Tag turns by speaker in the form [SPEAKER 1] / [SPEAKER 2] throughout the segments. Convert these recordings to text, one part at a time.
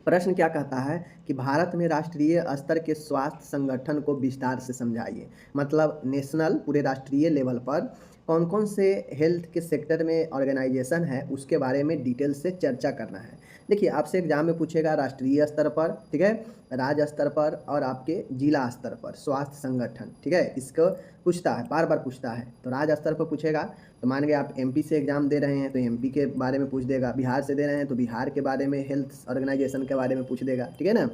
[SPEAKER 1] प्रश्न क्या कहता है कि भारत में राष्ट्रीय स्तर के स्वास्थ्य संगठन को विस्तार से समझाइए। मतलब नेशनल पूरे राष्ट्रीय लेवल पर कौन कौन से हेल्थ के सेक्टर में ऑर्गेनाइजेशन है उसके बारे में डिटेल से चर्चा करना है। देखिए आपसे एग्जाम में पूछेगा राष्ट्रीय स्तर पर, ठीक है, राज्य स्तर पर और आपके जिला स्तर पर स्वास्थ्य संगठन, ठीक है, इसको पूछता है, बार बार पूछता है। तो राज्य स्तर पर पूछेगा तो मान गए आप एमपी से एग्जाम दे रहे हैं तो एमपी के बारे में पूछ देगा, बिहार से दे रहे हैं तो बिहार के बारे में हेल्थ ऑर्गेनाइजेशन के बारे में पूछ देगा, ठीक है ना।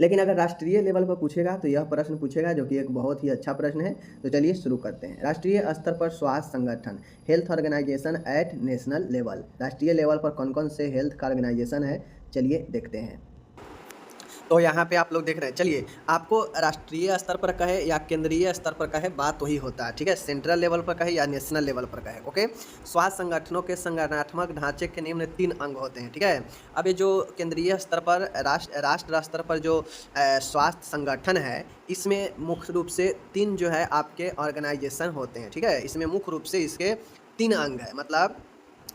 [SPEAKER 1] लेकिन अगर राष्ट्रीय लेवल पर पूछेगा तो यह प्रश्न पूछेगा जो कि एक बहुत ही अच्छा प्रश्न है। तो चलिए शुरू करते हैं। राष्ट्रीय स्तर पर स्वास्थ्य संगठन, health organisation at national level. राष्ट्रीय लेवल पर कौन कौन से हेल्थ का ऑर्गेनाइजेशन है, चलिए देखते हैं। तो यहाँ पे आप लोग देख रहे हैं, चलिए आपको राष्ट्रीय स्तर पर कहे या केंद्रीय स्तर पर कहे बात वही होता है, ठीक है, सेंट्रल लेवल पर कहे या नेशनल लेवल पर कहे, ओके। स्वास्थ्य संगठनों के संगठनात्मक ढांचे के निम्न 3 अंग होते हैं, ठीक है। अब ये जो केंद्रीय स्तर पर राष्ट्र स्तर पर जो स्वास्थ्य संगठन है, इसमें मुख्य रूप से 3 जो है आपके ऑर्गेनाइजेशन होते हैं, ठीक है। इसमें मुख्य रूप से इसके 3 अंग है। मतलब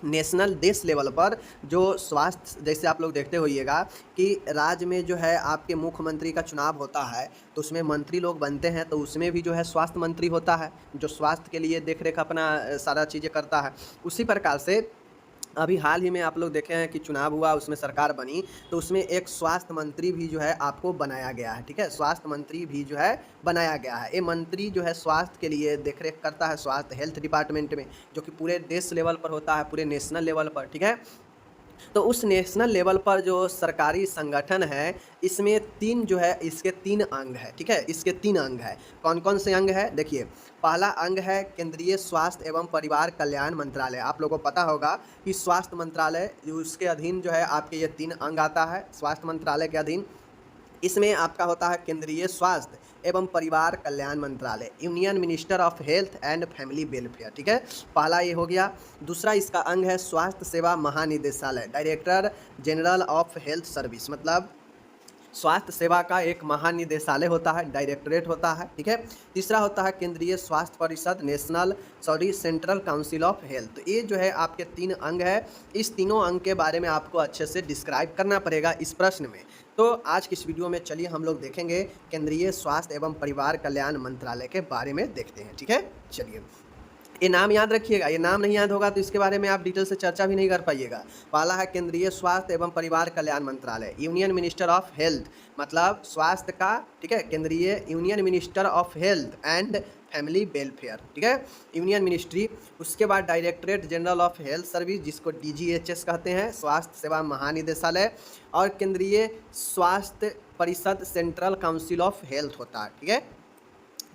[SPEAKER 1] नेशनल देश लेवल पर जो स्वास्थ्य, जैसे आप लोग देखते होइएगा कि राज्य में जो है आपके मुख्यमंत्री का चुनाव होता है तो उसमें मंत्री लोग बनते हैं, तो उसमें भी जो है स्वास्थ्य मंत्री होता है जो स्वास्थ्य के लिए देख रेख अपना सारा चीज़ें करता है। उसी प्रकार से अभी हाल ही में आप लोग देखे हैं कि चुनाव हुआ, उसमें सरकार बनी, तो उसमें एक स्वास्थ्य मंत्री भी जो है आपको बनाया गया है, ठीक है। स्वास्थ्य मंत्री भी जो है बनाया गया है। ये मंत्री जो है स्वास्थ्य के लिए देखरेख करता है, स्वास्थ्य हेल्थ डिपार्टमेंट में, जो कि पूरे देश लेवल पर होता है, पूरे नेशनल लेवल पर, ठीक है। तो उस नेशनल लेवल पर जो सरकारी संगठन है, इसमें 3 जो है इसके 3 अंग है, ठीक है। इसके 3 अंग है। कौन कौन से अंग है, देखिए पहला अंग है केंद्रीय स्वास्थ्य एवं परिवार कल्याण मंत्रालय। आप लोगों को पता होगा कि स्वास्थ्य मंत्रालय उसके अधीन जो है आपके ये 3 अंग आता है स्वास्थ्य मंत्रालय के अधीन। इसमें आपका होता है केंद्रीय स्वास्थ्य एवं परिवार कल्याण मंत्रालय, union minister of health and family welfare, ठीक है। पहला ये हो गया। दूसरा इसका अंग है स्वास्थ्य सेवा महानिदेशालय, director general of health service. मतलब स्वास्थ्य सेवा का एक महानिदेशालय होता है, डायरेक्टरेट होता है, ठीक है। तीसरा होता है केंद्रीय स्वास्थ्य परिषद, सेंट्रल काउंसिल ऑफ हेल्थ। तो ये जो है आपके 3 अंग है। इस तीनों अंग के बारे में आपको अच्छे से डिस्क्राइब करना पड़ेगा इस प्रश्न में। तो आज की इस वीडियो में चलिए हम लोग देखेंगे केंद्रीय स्वास्थ्य एवं परिवार कल्याण मंत्रालय के बारे में देखते हैं, ठीक है। चलिए ये नाम याद रखिएगा, ये नाम नहीं याद होगा तो इसके बारे में आप डिटेल से चर्चा भी नहीं कर पाइएगा। पहला है केंद्रीय स्वास्थ्य एवं परिवार कल्याण मंत्रालय, यूनियन मिनिस्टर ऑफ हेल्थ, मतलब स्वास्थ्य का, ठीक है, केंद्रीय union minister of health and family welfare, ठीक है, यूनियन मिनिस्ट्री। उसके बाद directorate general of health service, जिसको DGHS कहते हैं, स्वास्थ्य सेवा महानिदेशालय। और केंद्रीय स्वास्थ्य परिषद, सेंट्रल काउंसिल ऑफ हेल्थ होता है, ठीक है।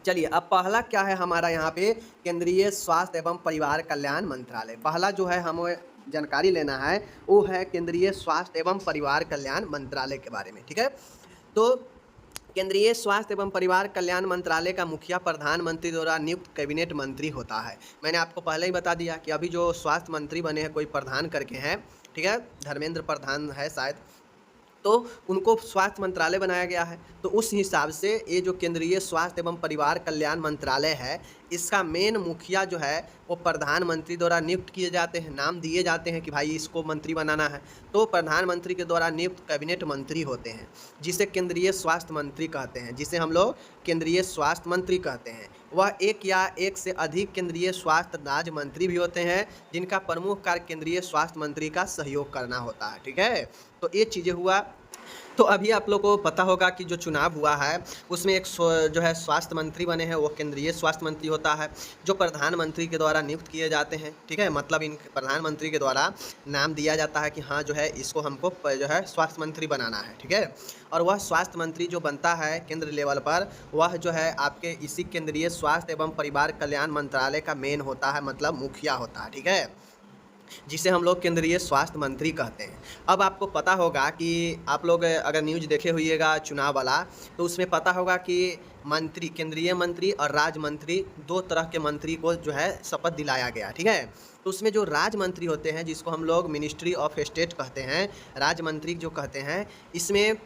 [SPEAKER 1] चलिए अब पहला क्या है हमारा यहाँ पे, केंद्रीय स्वास्थ्य एवं परिवार कल्याण मंत्रालय। पहला जो है हमें जानकारी लेना है वो है केंद्रीय स्वास्थ्य एवं परिवार कल्याण मंत्रालय के बारे में, ठीक है। तो केंद्रीय स्वास्थ्य एवं परिवार कल्याण मंत्रालय का मुखिया प्रधानमंत्री द्वारा नियुक्त कैबिनेट मंत्री होता है। मैंने आपको पहले ही बता दिया कि अभी जो स्वास्थ्य मंत्री बने हैं कोई प्रधान करके हैं, ठीक है, धर्मेंद्र प्रधान है शायद, तो उनको स्वास्थ्य मंत्रालय बनाया गया है। तो उस हिसाब से ये जो केंद्रीय स्वास्थ्य एवं परिवार कल्याण मंत्रालय है, इसका मेन मुखिया जो है वो प्रधानमंत्री द्वारा नियुक्त किए जाते हैं, नाम दिए जाते हैं कि भाई इसको मंत्री बनाना है। तो प्रधानमंत्री के द्वारा नियुक्त कैबिनेट मंत्री होते हैं, जिसे केंद्रीय स्वास्थ्य मंत्री कहते हैं, जिसे हम लोग केंद्रीय स्वास्थ्य मंत्री कहते हैं। वह एक या एक से अधिक केंद्रीय स्वास्थ्य राज्य मंत्री भी होते हैं, जिनका प्रमुख कार्य केंद्रीय स्वास्थ्य मंत्री का सहयोग करना होता है, ठीक है। तो ये चीज़ें हुआ। तो अभी आप लोग को पता होगा कि जो चुनाव हुआ है उसमें एक जो है स्वास्थ्य मंत्री बने हैं, वो केंद्रीय स्वास्थ्य मंत्री होता है, जो प्रधानमंत्री के द्वारा नियुक्त किए जाते हैं, ठीक है। मतलब इन प्रधानमंत्री के द्वारा नाम दिया जाता है कि हाँ जो है इसको हमको जो है स्वास्थ्य मंत्री बनाना है, ठीक है। और वह स्वास्थ्य मंत्री जो बनता है केंद्र लेवल पर, वह जो है आपके इसी केंद्रीय स्वास्थ्य एवं परिवार कल्याण मंत्रालय का मेन होता है, मतलब मुखिया होता है, ठीक है, जिसे हम लोग केंद्रीय स्वास्थ्य मंत्री कहते हैं। अब आपको पता होगा कि आप लोग अगर न्यूज़ देखे होइएगा चुनाव वाला, तो उसमें पता होगा कि मंत्री, केंद्रीय मंत्री और राज्य मंत्री, 2 तरह के मंत्री को जो है शपथ दिलाया गया, ठीक है। तो उसमें जो राज्य मंत्री होते हैं, जिसको हम लोग मिनिस्ट्री ऑफ स्टेट कहते हैं, राज्य मंत्री जो कहते हैं, इसमें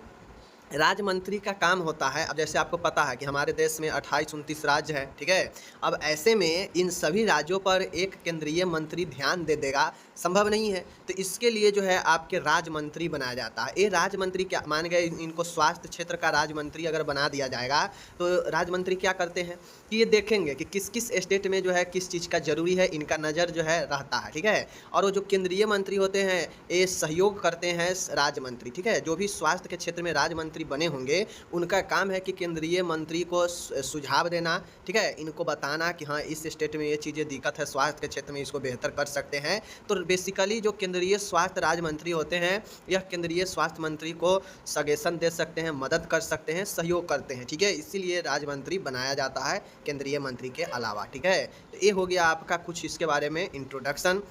[SPEAKER 1] राज्य मंत्री का काम होता है, अब जैसे आपको पता है कि हमारे देश में 28-29 राज्य हैं, ठीक है? अब ऐसे में इन सभी राज्यों पर एक केंद्रीय मंत्री ध्यान दे देगा, संभव नहीं है। तो इसके लिए जो है आपके राज्य मंत्री बनाया जाता है। ये राज्य मंत्री क्या मान गए, इनको स्वास्थ्य क्षेत्र का राज्य मंत्री अगर बना दिया जाएगा, तो राज्य मंत्री क्या करते हैं कि ये देखेंगे कि किस-किस स्टेट में जो है किस चीज़ का ज़रूरी है, इनका नज़र जो है रहता है, ठीक है? और वो जो केंद्रीय मंत्री होते हैं, ये सहयोग करते हैं राज्य मंत्री, ठीक है? जो भी स्वास्थ्य के क्षेत्र में राज्य मंत्री बने होंगे, उनका काम है कि केंद्रीय मंत्री को सुझाव देना, ठीक है? इनको बताना कि हाँ, इस स्टेट में ये चीज़ें दिक्कत है, स्वास्थ्य के क्षेत्र में इसको बेहतर कर सकते हैं। तो बेसिकली जो केंद्रीय स्वास्थ्य राज्य मंत्री होते हैं, यह केंद्रीय स्वास्थ्य मंत्री को सजेशन दे सकते हैं, मदद कर सकते हैं, सहयोग करते हैं, ठीक है? इसीलिए राज्य मंत्री बनाया जाता है केंद्रीय मंत्री के अलावा, ठीक है? तो ये हो गया आपका कुछ इसके बारे में इंट्रोडक्शन।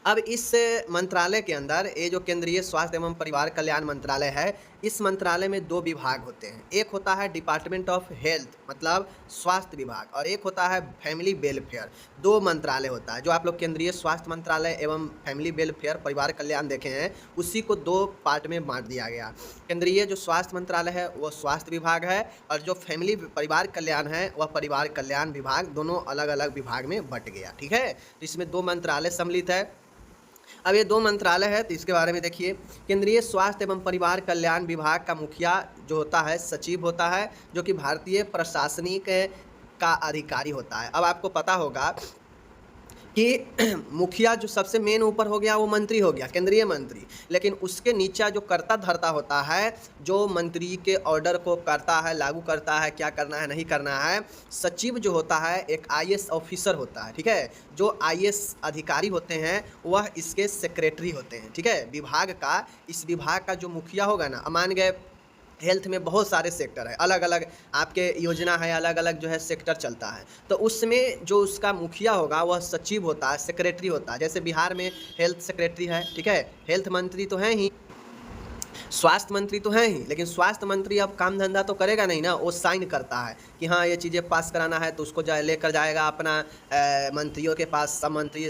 [SPEAKER 1] अब इस मंत्रालय के अंदर ये जो केंद्रीय स्वास्थ्य एवं परिवार कल्याण मंत्रालय है, इस मंत्रालय में 2 विभाग होते हैं। एक होता है डिपार्टमेंट ऑफ हेल्थ, मतलब स्वास्थ्य विभाग, और एक होता है फैमिली वेलफेयर। 2 मंत्रालय होता है। जो आप लोग केंद्रीय स्वास्थ्य मंत्रालय एवं फैमिली वेलफेयर परिवार कल्याण देखे हैं, उसी को 2 पार्ट में बांट दिया गया। केंद्रीय जो स्वास्थ्य मंत्रालय है वो स्वास्थ्य विभाग है, और जो फैमिली परिवार कल्याण है वह परिवार कल्याण विभाग, दोनों अलग अलग विभाग में बट गया, ठीक है? तो इसमें 2 मंत्रालय सम्मिलित है। अब ये 2 मंत्रालय है, तो इसके बारे में देखिए। केंद्रीय स्वास्थ्य एवं परिवार कल्याण विभाग का मुखिया जो होता है सचिव होता है, जो कि भारतीय प्रशासनिक का अधिकारी होता है। अब आपको पता होगा कि मुखिया जो सबसे मेन ऊपर हो गया वो मंत्री हो गया, केंद्रीय मंत्री, लेकिन उसके नीचा जो कर्ता धर्ता होता है, जो मंत्री के ऑर्डर को करता है, लागू करता है, क्या करना है नहीं करना है, सचिव जो होता है एक आईएएस ऑफिसर होता है, ठीक है? जो आईएएस अधिकारी होते हैं वह इसके सेक्रेटरी होते हैं, ठीक है? विभाग का, इस विभाग का जो मुखिया होगा ना, मान गए हेल्थ में बहुत सारे सेक्टर है, अलग अलग आपके योजना है, अलग अलग जो है सेक्टर चलता है, तो उसमें जो उसका मुखिया होगा वह सचिव होता है, सेक्रेटरी होता है। जैसे बिहार में हेल्थ सेक्रेटरी है, ठीक है? हेल्थ मंत्री तो हैं ही, स्वास्थ्य मंत्री तो हैं ही, लेकिन स्वास्थ्य मंत्री अब काम धंधा तो करेगा नहीं ना, वो साइन करता है कि हाँ ये चीज़ें पास कराना है, तो उसको लेकर जाएगा अपना मंत्रियों के पास, सब मंत्री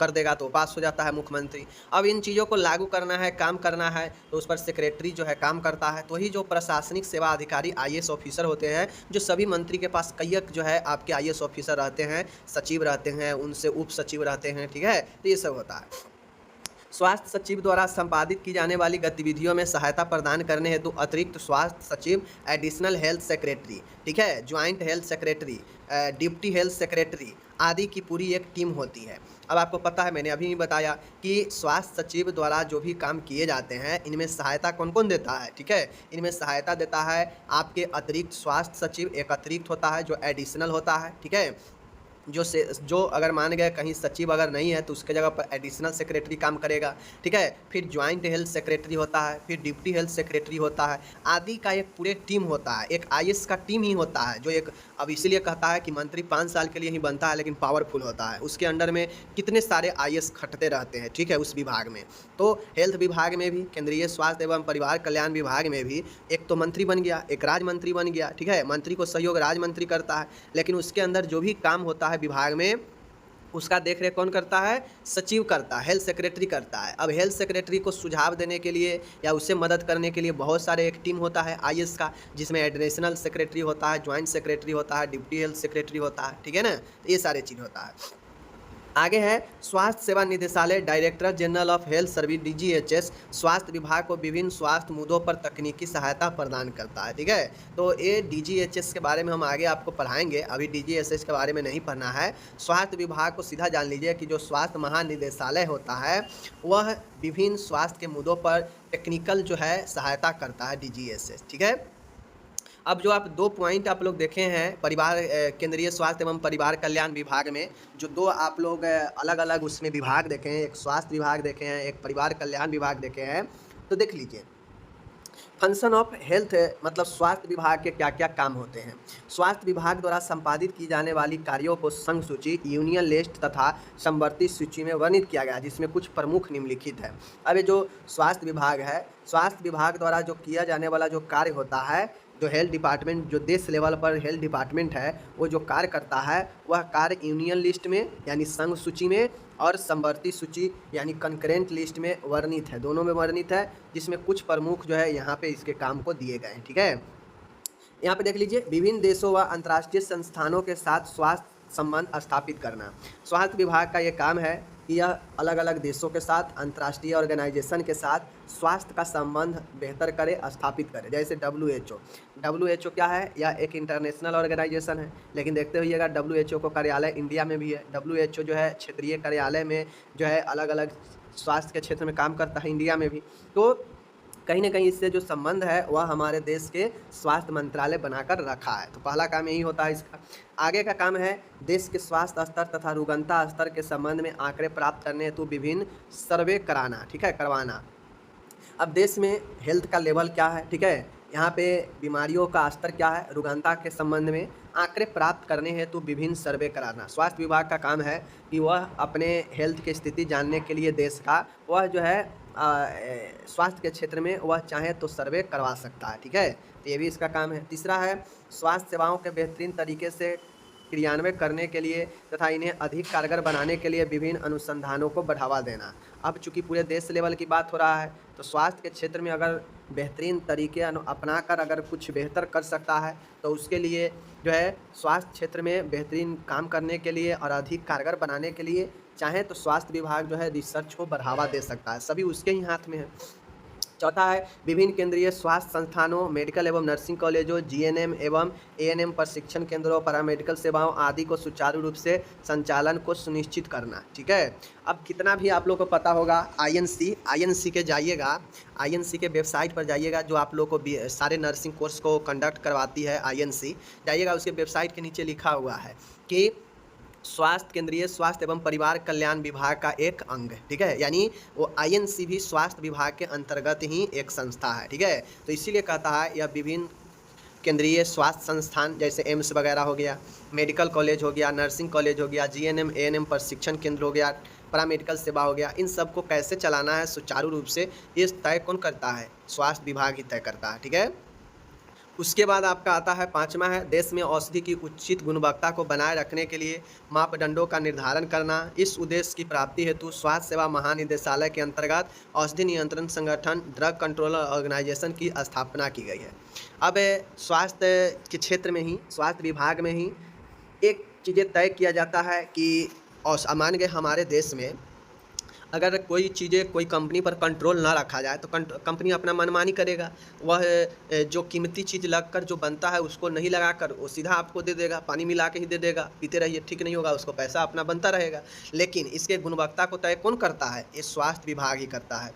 [SPEAKER 1] कर देगा तो पास हो जाता है मुख्यमंत्री। अब इन चीज़ों को लागू करना है, काम करना है, तो उस पर सेक्रेटरी जो है काम करता है। तो ही जो प्रशासनिक सेवा अधिकारी आईएएस ऑफिसर होते हैं, जो सभी मंत्री के पास कई जो है आपके आईएएस ऑफिसर रहते हैं, सचिव रहते हैं, उनसे उप सचिव रहते हैं, ठीक है? तो ये सब होता है। स्वास्थ्य सचिव द्वारा संपादित की जाने वाली गतिविधियों में सहायता प्रदान करने हेतु अतिरिक्त स्वास्थ्य सचिव, एडिशनल हेल्थ सेक्रेटरी, ठीक है, joint health secretary, deputy health secretary आदि की पूरी एक टीम होती है। अब आपको पता है, मैंने अभी भी बताया कि स्वास्थ्य सचिव द्वारा जो भी काम किए जाते हैं, इनमें सहायता कौन कौन देता है, ठीक है? इनमें सहायता देता है आपके अतिरिक्त स्वास्थ्य सचिव, एक अतिरिक्त होता है जो एडिशनल होता है, ठीक है? जो अगर मान गए कहीं सचिव अगर नहीं है तो उसके जगह पर एडिशनल सेक्रेटरी काम करेगा, ठीक है? फिर ज्वाइंट हेल्थ सेक्रेटरी होता है, फिर डिप्टी हेल्थ सेक्रेटरी होता है, आदि का एक पूरे टीम होता है, एक आईएएस का टीम ही होता है, जो एक, अब इसीलिए कहता है कि मंत्री 5 साल के लिए ही बनता है, लेकिन पावरफुल होता है। उसके अंडर में कितने सारे आईएएस खटते रहते हैं, ठीक है, उस विभाग में। तो हेल्थ विभाग में भी, केंद्रीय स्वास्थ्य एवं परिवार कल्याण विभाग में भी एक तो मंत्री बन गया, एक राज्य मंत्री बन गया, ठीक है? मंत्री को सहयोग राज्य मंत्री करता है, लेकिन उसके अंदर जो भी काम होता है विभाग में, उसका देख रेख कौन करता है? सचिव करता है, हेल्थ सेक्रेटरी करता है। अब हेल्थ सेक्रेटरी को सुझाव देने के लिए या उससे मदद करने के लिए बहुत सारे एक टीम होता है आईएएस का, जिसमें एडिशनल सेक्रेटरी होता है, ज्वाइंट सेक्रेटरी होता है, डिप्टी हेल्थ सेक्रेटरी होता है, ठीक है ना? तो ये सारे चीज़ होता है। आगे है स्वास्थ्य सेवा निदेशालय, director general of health service DGHS, स्वास्थ्य विभाग को विभिन्न स्वास्थ्य मुद्दों पर तकनीकी सहायता प्रदान करता है, ठीक है? तो ये डीजीएचएस के बारे में हम आगे आपको पढ़ाएंगे, अभी डीजीएचएस के बारे में नहीं पढ़ना है। स्वास्थ्य विभाग को सीधा जान लीजिए कि जो स्वास्थ्य महानिदेशालय होता है वह विभिन्न स्वास्थ्य के मुद्दों पर टेक्निकल जो है सहायता करता है, डीजीएचएस, ठीक है? अब जो आप 2 पॉइंट आप लोग देखे हैं परिवार केंद्रीय स्वास्थ्य एवं परिवार कल्याण विभाग में, जो 2 आप लोग अलग अलग उसमें विभाग देखे हैं, एक स्वास्थ्य विभाग देखे हैं, एक परिवार कल्याण विभाग देखे हैं, तो देख लीजिए। फंक्शन ऑफ हेल्थ मतलब स्वास्थ्य विभाग के क्या क्या काम होते हैं। स्वास्थ्य विभाग द्वारा संपादित की जाने वाली कार्यों को संघ सूची, यूनियन लिस्ट तथा समवर्ती सूची में वर्णित किया गया, जिसमें कुछ प्रमुख निम्नलिखित है। अब ये जो स्वास्थ्य विभाग है, स्वास्थ्य विभाग द्वारा जो किया जाने वाला जो कार्य होता है, जो हेल्थ डिपार्टमेंट, जो देश लेवल पर हेल्थ डिपार्टमेंट है, वो जो कार्य करता है वह कार्य यूनियन लिस्ट में यानी संघ सूची में और समवर्ती सूची यानी कंकरेंट लिस्ट में वर्णित है, दोनों में वर्णित है, जिसमें कुछ प्रमुख जो है यहाँ पे इसके काम को दिए गए हैं। ठीक है, यहाँ पे देख लीजिए, विभिन्न देशों व अंतर्राष्ट्रीय संस्थानों के साथ स्वास्थ्य संबंध स्थापित करना। स्वास्थ्य विभाग का ये काम है कि यह अलग अलग देशों के साथ, अंतर्राष्ट्रीय ऑर्गेनाइजेशन के साथ स्वास्थ्य का संबंध बेहतर करे, स्थापित करे। जैसे WHO क्या है? यह एक इंटरनेशनल ऑर्गेनाइजेशन है, लेकिन देखते होइएगा WHO को कार्यालय इंडिया में भी है। WHO जो है क्षेत्रीय कार्यालय में जो है अलग अलग स्वास्थ्य के क्षेत्र में काम करता है, इंडिया में भी। तो कहीं ना कहीं इससे जो संबंध है वह हमारे देश के स्वास्थ्य मंत्रालय बनाकर रखा है। तो पहला काम यही होता है इसका। आगे का काम है देश के स्वास्थ्य स्तर तथा रुग्णता स्तर के संबंध में आंकड़े प्राप्त करने हेतु विभिन्न सर्वे कराना। ठीक है, करवाना। अब देश में हेल्थ का लेवल क्या है, ठीक है, यहाँ पे बीमारियों का स्तर क्या है, रुग्णता के संबंध में आंकड़े प्राप्त करने हेतु विभिन्न सर्वे कराना। स्वास्थ्य विभाग का काम है कि वह अपने हेल्थ की स्थिति जानने के लिए देश का वह जो है स्वास्थ्य के क्षेत्र में वह चाहे तो सर्वे करवा सकता है। ठीक है, तो ये भी इसका काम है। तीसरा है स्वास्थ्य सेवाओं के बेहतरीन तरीके से क्रियान्वयन करने के लिए तथा इन्हें अधिक कारगर बनाने के लिए विभिन्न अनुसंधानों को बढ़ावा देना। अब चूंकि पूरे देश लेवल की बात हो रहा है, तो स्वास्थ्य के क्षेत्र में अगर बेहतरीन तरीके अपनाकर अगर कुछ बेहतर कर सकता है, तो उसके लिए जो है स्वास्थ्य क्षेत्र में बेहतरीन काम करने के लिए और अधिक कारगर बनाने के लिए चाहे तो स्वास्थ्य विभाग जो है रिसर्च को बढ़ावा दे सकता है, सभी उसके ही हाथ में है। चौथा है विभिन्न केंद्रीय स्वास्थ्य संस्थानों, मेडिकल एवं नर्सिंग कॉलेजों, GNM एवं ANM प्रशिक्षण केंद्रों, पैरामेडिकल सेवाओं आदि को सुचारू रूप से संचालन को सुनिश्चित करना। ठीक है, अब कितना भी आप लोग को पता होगा INC के जाइएगा, INC के वेबसाइट पर जाइएगा, जो आप लोग को सारे नर्सिंग कोर्स को कंडक्ट करवाती है INC, जाइएगा, उसके वेबसाइट के नीचे लिखा हुआ है कि स्वास्थ्य केंद्रीय स्वास्थ्य एवं परिवार कल्याण विभाग का एक अंग है। ठीक है, यानी वो INC भी स्वास्थ्य विभाग के अंतर्गत ही एक संस्था है। ठीक है, तो इसीलिए कहता है यह विभिन्न केंद्रीय स्वास्थ्य संस्थान जैसे एम्स वगैरह हो गया, मेडिकल कॉलेज हो गया, नर्सिंग कॉलेज हो गया, GNM ANM प्रशिक्षण केंद्र हो गया, पैरामेडिकल सेवा हो गया, इन सब को कैसे चलाना है सुचारू रूप से, ये तय कौन करता है? स्वास्थ्य विभाग ही तय करता है। ठीक है, उसके बाद आपका आता है पाँचवा है देश में औषधि की उचित गुणवत्ता को बनाए रखने के लिए मापदंडों का निर्धारण करना। इस उद्देश्य की प्राप्ति हेतु स्वास्थ्य सेवा महानिदेशालय के अंतर्गत औषधि नियंत्रण संगठन ड्रग कंट्रोलर ऑर्गेनाइजेशन की स्थापना की गई है। अब स्वास्थ्य के क्षेत्र में ही, स्वास्थ्य विभाग में ही एक चीज़ें तय किया जाता है कि और मान गए हमारे देश में अगर कोई चीज़ें कोई कंपनी पर कंट्रोल ना रखा जाए तो कंपनी अपना मनमानी करेगा। वह जो कीमती चीज़ लगकर जो बनता है उसको नहीं लगाकर वो सीधा आपको दे देगा, पानी मिला के ही दे देगा, पीते रहिए, ठीक नहीं होगा, उसको पैसा अपना बनता रहेगा। लेकिन इसके गुणवत्ता को तय कौन करता है? ये स्वास्थ्य विभाग ही करता है।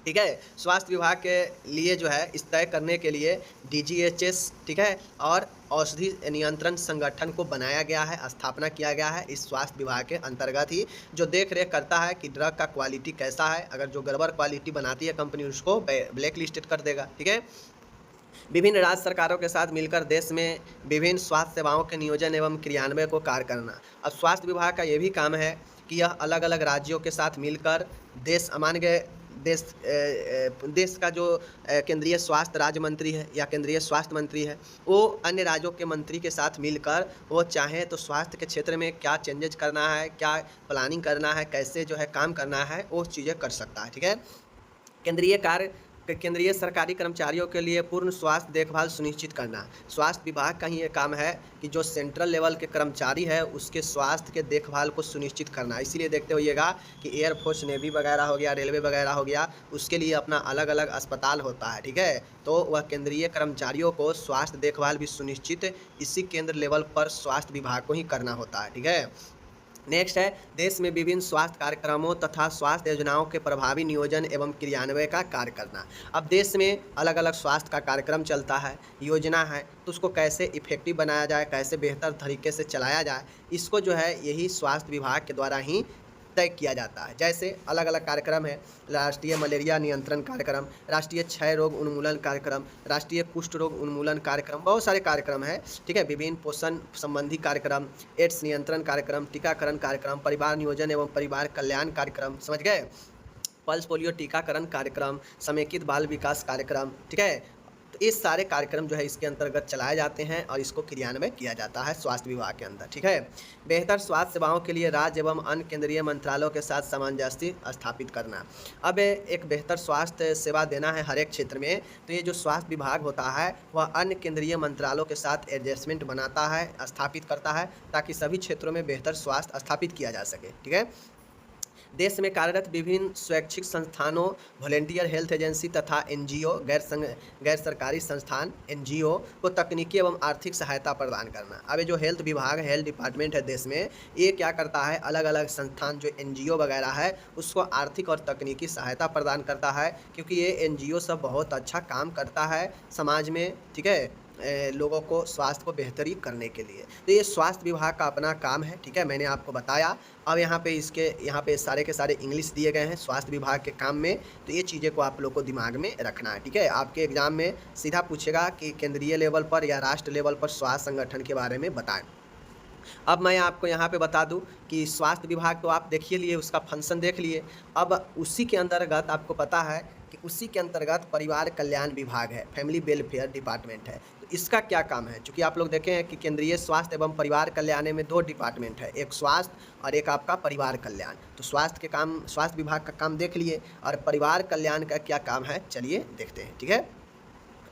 [SPEAKER 1] ठीक है, स्वास्थ्य विभाग के लिए जो है इस तय करने के लिए DGHS, ठीक है, और औषधि नियंत्रण संगठन को बनाया गया है, स्थापना किया गया है इस स्वास्थ्य विभाग के अंतर्गत ही, जो देख रेख करता है कि ड्रग का क्वालिटी कैसा है। अगर जो गड़बड़ क्वालिटी बनाती है कंपनी उसको ब्लैक लिस्टेड कर देगा। ठीक है, विभिन्न राज्य सरकारों के साथ मिलकर देश में विभिन्न स्वास्थ्य सेवाओं के नियोजन एवं क्रियान्वयन को कार्य करना। अब स्वास्थ्य विभाग का ये भी काम है कि यह अलग अलग राज्यों के साथ मिलकर देश का जो केंद्रीय स्वास्थ्य राज्य मंत्री है या केंद्रीय स्वास्थ्य मंत्री है, वो अन्य राज्यों के मंत्री के साथ मिलकर वो चाहे तो स्वास्थ्य के क्षेत्र में क्या चेंजेज करना है, क्या प्लानिंग करना है, कैसे जो है काम करना है, वो चीज़ें कर सकता है। ठीक है, केंद्रीय सरकारी कर्मचारियों के लिए पूर्ण स्वास्थ्य देखभाल सुनिश्चित करना। स्वास्थ्य विभाग का ही ये काम है कि जो सेंट्रल लेवल के कर्मचारी है उसके स्वास्थ्य के देखभाल को सुनिश्चित करना। इसीलिए देखते होइएगा कि एयरफोर्स, नेवी वगैरह हो गया, रेलवे वगैरह हो गया, उसके लिए अपना अलग अलग अस्पताल होता है। ठीक है, तो वह केंद्रीय कर्मचारियों को स्वास्थ्य देखभाल भी सुनिश्चित इसी केंद्र लेवल पर स्वास्थ्य विभाग को ही करना होता है। ठीक है, नेक्स्ट है देश में विभिन्न स्वास्थ्य कार्यक्रमों तथा स्वास्थ्य योजनाओं के प्रभावी नियोजन एवं क्रियान्वयन का कार्य करना। अब देश में अलग अलग स्वास्थ्य का कार्यक्रम चलता है, योजना है, तो उसको कैसे इफेक्टिव बनाया जाए, कैसे बेहतर तरीके से चलाया जाए, इसको जो है यही स्वास्थ्य विभाग के द्वारा ही तय किया जाता है। जैसे अलग अलग कार्यक्रम है, राष्ट्रीय मलेरिया नियंत्रण कार्यक्रम, राष्ट्रीय क्षय रोग उन्मूलन कार्यक्रम, राष्ट्रीय कुष्ठ रोग उन्मूलन कार्यक्रम, बहुत सारे कार्यक्रम है। ठीक है, विभिन्न पोषण संबंधी कार्यक्रम, एड्स नियंत्रण कार्यक्रम, टीकाकरण कार्यक्रम, परिवार नियोजन एवं परिवार कल्याण कार्यक्रम, समझ गए, पल्स पोलियो टीकाकरण कार्यक्रम, समेकित बाल विकास कार्यक्रम। ठीक है, तो ये सारे कार्यक्रम जो है इसके अंतर्गत चलाए जाते हैं और इसको क्रियान्वयन किया जाता है स्वास्थ्य विभाग के अंदर, ठीक है। बेहतर स्वास्थ्य सेवाओं के लिए राज्य एवं अन्य केंद्रीय मंत्रालयों के साथ सामंजस्य स्थापित करना। अब एक बेहतर स्वास्थ्य सेवा देना है हर एक क्षेत्र में, तो ये जो स्वास्थ्य विभाग होता है वह अन्य केंद्रीय मंत्रालयों के साथ एडजस्टमेंट बनाता है, स्थापित करता है, ताकि सभी क्षेत्रों में बेहतर स्वास्थ्य स्थापित किया जा सके, ठीक है। देश में कार्यरत विभिन्न स्वैच्छिक संस्थानों, वॉलंटियर हेल्थ एजेंसी तथा एनजीओ, गैर सरकारी संस्थान एनजीओ को तकनीकी एवं आर्थिक सहायता प्रदान करना। अब ये जो हेल्थ विभाग है, हेल्थ डिपार्टमेंट है देश में, ये क्या करता है, अलग अलग संस्थान जो एनजीओ वगैरह है उसको आर्थिक और तकनीकी सहायता प्रदान करता है, क्योंकि ये एनजीओ सब बहुत अच्छा काम करता है समाज में, ठीक है, लोगों को स्वास्थ्य को बेहतरी करने के लिए। तो ये स्वास्थ्य विभाग का अपना काम है, ठीक है, मैंने आपको बताया। अब यहाँ पे सारे के सारे इंग्लिश दिए गए हैं स्वास्थ्य विभाग के काम में, तो ये चीज़ें को आप लोग को दिमाग में रखना है, ठीक है। आपके एग्जाम में सीधा पूछेगा कि केंद्रीय लेवल पर या राष्ट्र लेवल पर स्वास्थ्य संगठन के बारे में बताएं। अब मैं आपको यहाँ पे बता दूँ कि स्वास्थ्य विभाग तो आप देखिए लिए, उसका फंक्शन देख लिए। अब उसी के अंतर्गत आपको पता है कि उसी के अंतर्गत परिवार कल्याण विभाग है, फैमिली वेलफेयर डिपार्टमेंट है। तो इसका क्या काम है, चूँकि आप लोग देखे हैं कि केंद्रीय स्वास्थ्य एवं परिवार कल्याण में 2 डिपार्टमेंट है, एक स्वास्थ्य और एक आपका परिवार कल्याण। तो स्वास्थ्य विभाग का काम देख लिए, और परिवार कल्याण का क्या काम है चलिए देखते हैं, ठीक है।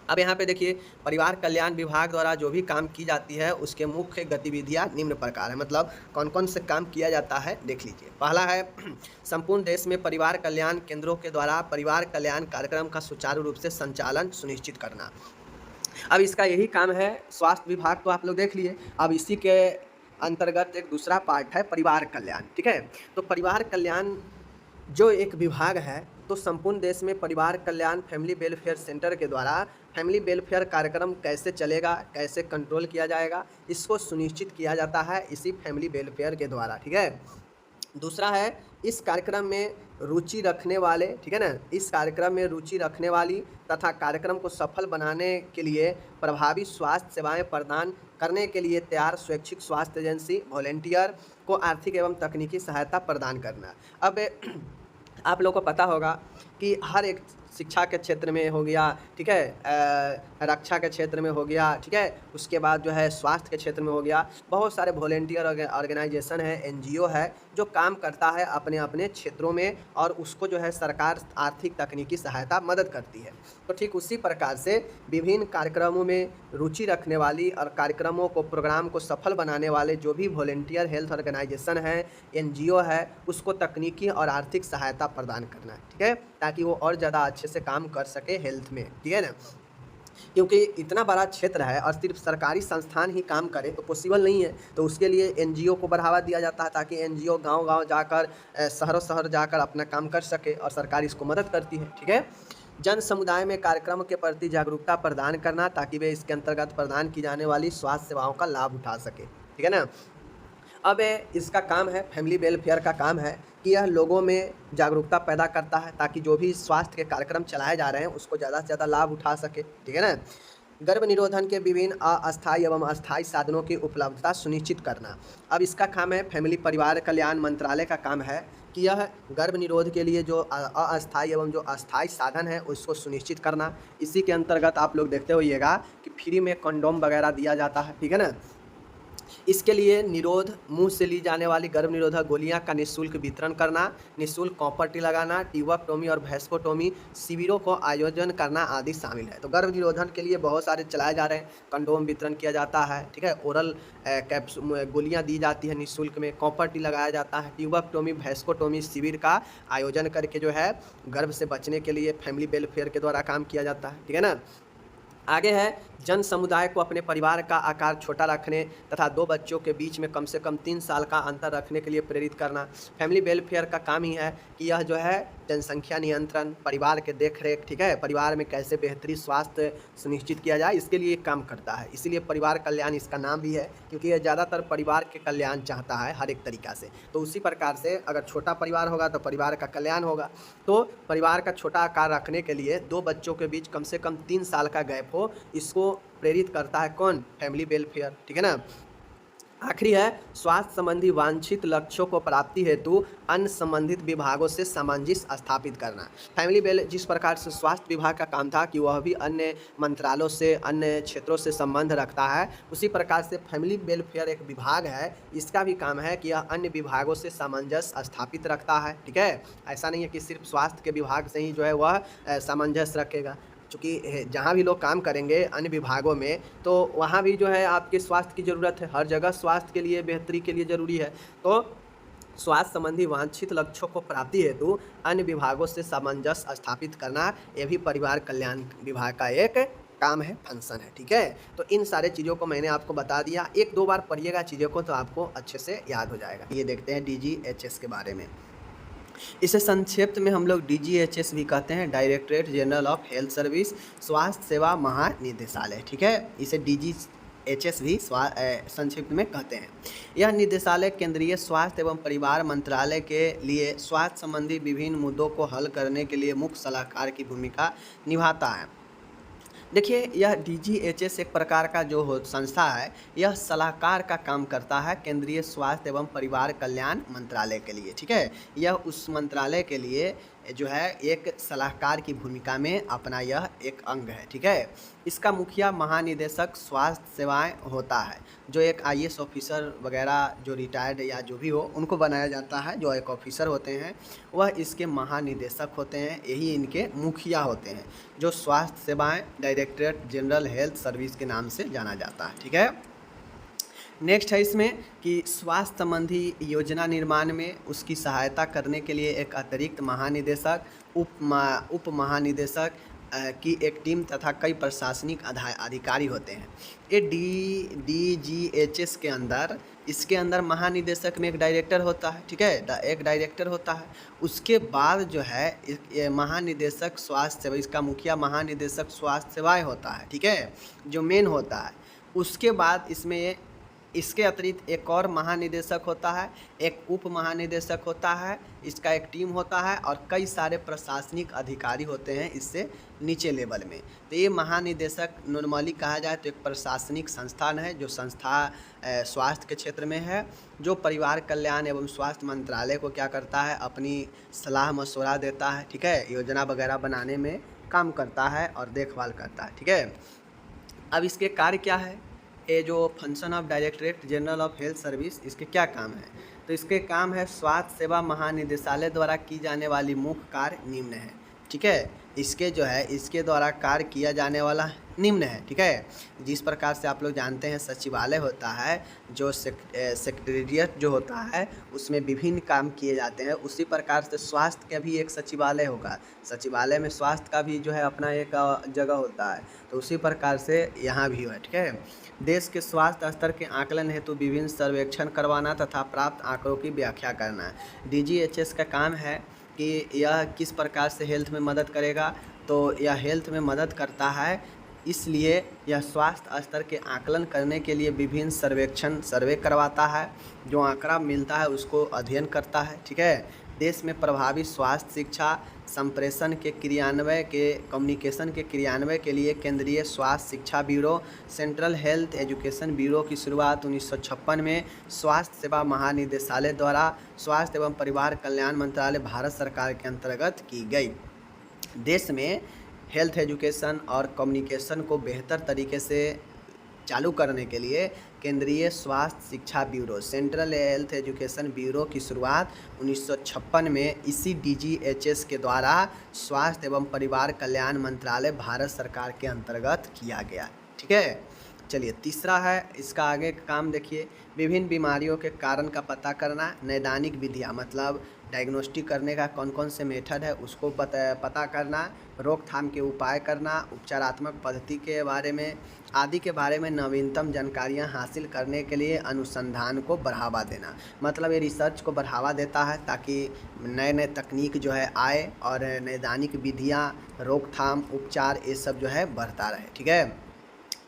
[SPEAKER 1] अब यहाँ पे देखिए, परिवार कल्याण विभाग द्वारा जो भी काम की जाती है उसके मुख्य गतिविधियाँ निम्न प्रकार है, मतलब कौन कौन से काम किया जाता है देख लीजिए। पहला है संपूर्ण देश में परिवार कल्याण केंद्रों के द्वारा परिवार कल्याण कार्यक्रम का सुचारू रूप से संचालन सुनिश्चित करना। अब इसका यही काम है, स्वास्थ्य विभाग तो आप लोग देख लिए। अब इसी के अंतर्गत एक दूसरा पार्ट है परिवार कल्याण, ठीक है। तो परिवार कल्याण जो एक विभाग है, तो संपूर्ण देश में परिवार कल्याण फैमिली वेलफेयर सेंटर के द्वारा फैमिली वेलफेयर कार्यक्रम कैसे चलेगा, कैसे कंट्रोल किया जाएगा, इसको सुनिश्चित किया जाता है इसी फैमिली वेलफेयर के द्वारा, ठीक है। दूसरा है इस कार्यक्रम में रुचि रखने वाले, ठीक है ना, इस कार्यक्रम में रुचि रखने वाली तथा कार्यक्रम को सफल बनाने के लिए प्रभावी स्वास्थ्य सेवाएं प्रदान करने के लिए तैयार स्वैच्छिक स्वास्थ्य एजेंसी वॉलंटियर को आर्थिक एवं तकनीकी सहायता प्रदान करना। अब आप लोगों को पता होगा कि हर एक शिक्षा के क्षेत्र में हो गया, ठीक है, रक्षा के क्षेत्र में हो गया, ठीक है, उसके बाद जो है स्वास्थ्य के क्षेत्र में हो गया, बहुत सारे वॉलंटियर ऑर्गेनाइजेशन है, एनजीओ है, जो काम करता है अपने अपने क्षेत्रों में, और उसको जो है सरकार आर्थिक तकनीकी सहायता मदद करती है। तो ठीक उसी प्रकार से विभिन्न कार्यक्रमों में रुचि रखने वाली और कार्यक्रमों को प्रोग्राम को सफल बनाने वाले जो भी वॉलंटियर हेल्थ ऑर्गेनाइजेशन है, एनजीओ है, उसको तकनीकी और आर्थिक सहायता प्रदान करना है, ठीक है, ताकि वो और ज़्यादा अच्छे से काम कर सके हेल्थ में, ठीक है ना। क्योंकि इतना बड़ा क्षेत्र है और सिर्फ सरकारी संस्थान ही काम करे तो पॉसिबल नहीं है, तो उसके लिए एनजीओ को बढ़ावा दिया जाता है, ताकि एनजीओ गांव-गांव जाकर, शहर जाकर अपना काम कर सके, और सरकार इसको मदद करती है, ठीक है। जन समुदाय में कार्यक्रम के प्रति जागरूकता प्रदान करना, ताकि वे इसके अंतर्गत प्रदान की जाने वाली स्वास्थ्य सेवाओं का लाभ उठा सके, ठीक है ना। अब इसका काम है, फैमिली वेलफेयर का काम है कि यह लोगों में जागरूकता पैदा करता है, ताकि जो भी स्वास्थ्य के कार्यक्रम चलाए जा रहे हैं उसको ज़्यादा से ज़्यादा लाभ उठा सके, ठीक है ना। गर्भ निरोधन के विभिन्न अस्थायी एवं अस्थायी साधनों की उपलब्धता सुनिश्चित करना। अब इसका काम है, फैमिली परिवार कल्याण मंत्रालय का काम है कि यह गर्भ निरोध के लिए जो अस्थायी एवं जो अस्थायी साधन है उसको सुनिश्चित करना। इसी के अंतर्गत आप लोग देखते होइएगा कि फ्री में कंडोम वगैरह दिया जाता है, ठीक है ना। इसके लिए निरोध, मुंह से ली जाने वाली गर्भ निरोधक गोलियां का निःशुल्क वितरण करना, निःशुल्क कॉपर टी लगाना, ट्यूबेक्टोमी और वैस्कोटोमी शिविरों को आयोजन करना आदि शामिल है। तो गर्भ निरोधन के लिए बहुत सारे चलाए जा रहे हैं, कंडोम वितरण किया जाता है, ठीक है, ओरल गोलियां दी जाती है निःशुल्क में, कॉपर टी लगाया जाता है, ट्यूबेक्टोमी वैस्कोटोमी शिविर का आयोजन करके जो है गर्भ से बचने के लिए फैमिली वेलफेयर के द्वारा काम किया जाता है, ठीक है ना। आगे है जन समुदाय को अपने परिवार का आकार छोटा रखने तथा 2 बच्चों के बीच में कम से कम 3 साल का अंतर रखने के लिए प्रेरित करना। फैमिली वेलफेयर का काम ही है कि यह जो है जनसंख्या नियंत्रण, परिवार के देखरेख, ठीक है, परिवार में कैसे बेहतरी स्वास्थ्य सुनिश्चित किया जाए, इसके लिए काम करता है। इसीलिए परिवार कल्याण इसका नाम भी है, क्योंकि यह ज़्यादातर परिवार के कल्याण चाहता है हर एक तरीक़ा से। तो उसी प्रकार से अगर छोटा परिवार होगा तो परिवार का कल्याण होगा। तो परिवार का छोटा आकार रखने के लिए 2 बच्चों के बीच कम से कम 3 साल का गैप हो, इसको प्रेरित करता है कौन? फैमिली वेलफेयर, ठीक है ना। आखिरी है, स्वास्थ्य संबंधी वांछित लक्ष्यों को प्राप्ति हेतु अन्य संबंधित विभागों से सामंजस्य स्थापित करना। फैमिली वेल जिस प्रकार से स्वास्थ्य विभाग का काम था कि वह भी अन्य मंत्रालयों से, अन्य क्षेत्रों से संबंध रखता है, उसी प्रकार से फैमिली वेलफेयर एक विभाग है, इसका भी काम है कि यह अन्य विभागों से सामंजस्य स्थापित रखता है। ठीक है, ऐसा नहीं है कि सिर्फ स्वास्थ्य के विभाग से ही जो है वह सामंजस्य रखेगा, चूँकि जहाँ भी लोग काम करेंगे अन्य विभागों में, तो वहाँ भी जो है आपके स्वास्थ्य की ज़रूरत है, हर जगह स्वास्थ्य के लिए, बेहतरी के लिए ज़रूरी है। तो स्वास्थ्य संबंधी वांछित लक्ष्यों को प्राप्ति हेतु अन्य विभागों से सामंजस्य स्थापित करना, ये भी परिवार कल्याण विभाग का एक काम है, फंक्शन है। ठीक है, तो इन सारे चीज़ों को मैंने आपको बता दिया, 1-2 बार पढ़िएगा चीज़ों को तो आपको अच्छे से याद हो जाएगा। ये देखते हैं DGHS के बारे में। इसे संक्षिप्त में हम लोग DGHS भी कहते हैं, directorate general of health service, स्वास्थ्य सेवा महानिदेशालय। ठीक है, इसे DGHS भी संक्षिप्त में कहते हैं। यह निदेशालय केंद्रीय स्वास्थ्य एवं परिवार मंत्रालय के लिए स्वास्थ्य संबंधी विभिन्न मुद्दों को हल करने के लिए मुख्य सलाहकार की भूमिका निभाता है। देखिए, यह DGHS एक प्रकार का जो संस्था है, यह सलाहकार का काम करता है केंद्रीय स्वास्थ्य एवं परिवार कल्याण मंत्रालय के लिए। ठीक है, यह उस मंत्रालय के लिए जो है एक सलाहकार की भूमिका में अपना यह एक अंग है। ठीक है, इसका मुखिया महानिदेशक स्वास्थ्य सेवाएं होता है, जो एक IAS ऑफिसर वगैरह जो रिटायर्ड या जो भी हो उनको बनाया जाता है। जो एक ऑफिसर होते हैं वह इसके महानिदेशक होते हैं, यही इनके मुखिया होते हैं, जो स्वास्थ्य सेवाएं डायरेक्टरेट जनरल हेल्थ सर्विस के नाम से जाना जाता है। ठीक है, नेक्स्ट है इसमें कि स्वास्थ्य संबंधी योजना निर्माण में उसकी सहायता करने के लिए एक अतिरिक्त महानिदेशक, उप महानिदेशक की एक टीम तथा कई प्रशासनिक अधिकारी होते हैं। ये DGHS के अंदर, इसके अंदर महानिदेशक में एक डायरेक्टर होता है। ठीक है, एक डायरेक्टर होता है। उसके बाद जो है ये महानिदेशक स्वास्थ्य सेवा, इसका मुखिया महानिदेशक स्वास्थ्य सेवाएं होता है। ठीक है, जो मेन होता है। उसके बाद इसमें इसके अतिरिक्त एक और महानिदेशक होता है, एक उप महानिदेशक होता है, इसका एक टीम होता है और कई सारे प्रशासनिक अधिकारी होते हैं इससे नीचे लेवल में। तो ये महानिदेशक नॉर्मली कहा जाए तो एक प्रशासनिक संस्थान है, जो संस्था स्वास्थ्य के क्षेत्र में है, जो परिवार कल्याण एवं स्वास्थ्य मंत्रालय को क्या करता है, अपनी सलाह मशवरा देता है। ठीक है, योजना वगैरह बनाने में काम करता है और देखभाल करता है। ठीक है, अब इसके कार्य क्या है, ये जो function of directorate general of health service, इसके क्या काम है, तो इसके काम है स्वास्थ्य सेवा महानिदेशालय द्वारा की जाने वाली मुख्य कार्य निम्न है। ठीक है, इसके जो है इसके द्वारा कार्य किया जाने वाला निम्न है। ठीक है, जिस प्रकार से आप लोग जानते हैं सचिवालय होता है, जो सेक्रेटेरिएट जो होता है उसमें विभिन्न काम किए जाते हैं, उसी प्रकार से स्वास्थ्य का भी एक सचिवालय होगा, सचिवालय में स्वास्थ्य का भी जो है अपना एक जगह होता है, तो उसी प्रकार से यहाँ भी है। ठीक है, देश के स्वास्थ्य स्तर के आकलन हेतु विभिन्न सर्वेक्षण करवाना तथा प्राप्त आंकड़ों की व्याख्या करना। DGHS का काम है कि यह किस प्रकार से हेल्थ में मदद करेगा, तो यह हेल्थ में मदद करता है, इसलिए यह स्वास्थ्य स्तर के आकलन करने के लिए विभिन्न सर्वे करवाता है, जो आंकड़ा मिलता है उसको अध्ययन करता है। ठीक है, देश में प्रभावी स्वास्थ्य शिक्षा संप्रेषण के क्रियान्वय के कम्युनिकेशन के क्रियान्वय के लिए केंद्रीय स्वास्थ्य शिक्षा bureau central health education bureau की शुरुआत 1956 में स्वास्थ्य सेवा महानिदेशालय द्वारा स्वास्थ्य एवं परिवार कल्याण मंत्रालय भारत सरकार के अंतर्गत की गई। देश में हेल्थ एजुकेशन और कम्युनिकेशन को बेहतर तरीके से चालू करने के लिए केंद्रीय स्वास्थ्य शिक्षा bureau central health education bureau की शुरुआत 1956 में इसी DGHS के द्वारा स्वास्थ्य एवं परिवार कल्याण मंत्रालय भारत सरकार के अंतर्गत किया गया। ठीक है, चलिए तीसरा है, इसका आगे का काम देखिए, विभिन्न बीमारियों के कारण का पता करना, नैदानिक विधियाँ मतलब डायग्नोस्टिक करने का कौन कौन से मेथड है उसको पता करना, रोकथाम के उपाय करना, उपचारात्मक पद्धति के बारे में आदि के बारे में नवीनतम जानकारियां हासिल करने के लिए अनुसंधान को बढ़ावा देना। मतलब ये रिसर्च को बढ़ावा देता है ताकि नए नए तकनीक जो है आए और नैदानिक विधियां, रोकथाम, उपचार ये सब जो है बढ़ता रहे। ठीक है,